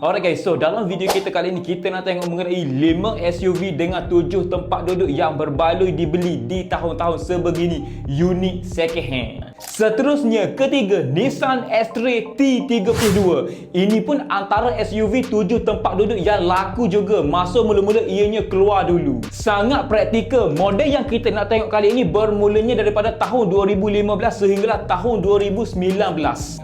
Alright guys, so dalam video kita kali ini kita nak tengok mengenai 5 SUV dengan 7 tempat duduk yang berbaloi dibeli di tahun-tahun sebegini, unik second hand. Seterusnya, ketiga, Nissan X-Trail T32. Ini pun antara SUV 7 tempat duduk yang laku juga masa mula-mula ianya keluar dulu. Sangat praktikal. Model yang kita nak tengok kali ini bermulanya daripada tahun 2015 sehinggalah tahun 2019.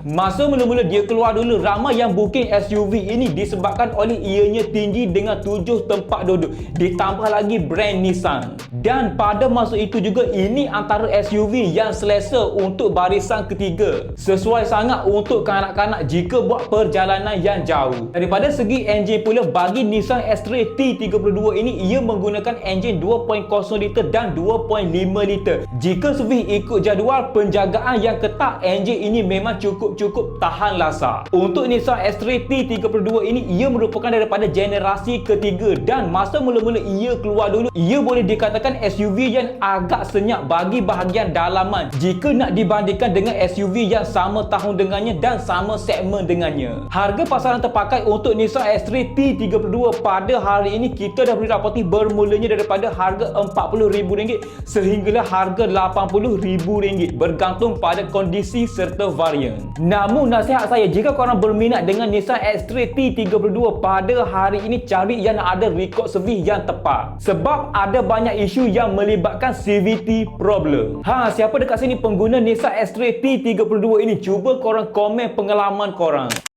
Masa mula-mula dia keluar dulu, ramai yang booking SUV ini disebabkan oleh ianya tinggi dengan 7 tempat duduk, ditambah lagi brand Nissan. Dan pada masa itu juga ini antara SUV yang selesa untuk barisan ketiga, sesuai sangat untuk kanak-kanak jika buat perjalanan yang jauh. Daripada segi enjin pula, bagi Nissan X-Trail T32 ini ia menggunakan enjin 2.0 liter dan 2.5 liter. Jika SUV ikut jadual penjagaan yang ketat, enjin ini memang cukup tahan lasa. Untuk Nissan X-Trail T32 ini ia merupakan daripada generasi ketiga dan masa mula-mula ia keluar dulu, ia boleh dikatakan SUV yang agak senyap bagi bahagian dalaman jika nak dibandingkan dengan SUV yang sama tahun dengannya dan sama segmen dengannya. Harga pasaran terpakai untuk Nissan X-Trail T32 pada hari ini kita dah boleh dapati bermulanya daripada harga RM40,000 sehinggalah harga RM80,000 bergantung pada kondisi serta varian. Namun nasihat saya, jika korang berminat dengan Nissan X-Trail T32 pada hari ini, cari yang ada rekod servis yang tepat sebab ada banyak isu yang melibatkan CVT problem. Siapa dekat sini pengguna Nissan X-Trail T32 ini? Cuba korang komen pengalaman korang.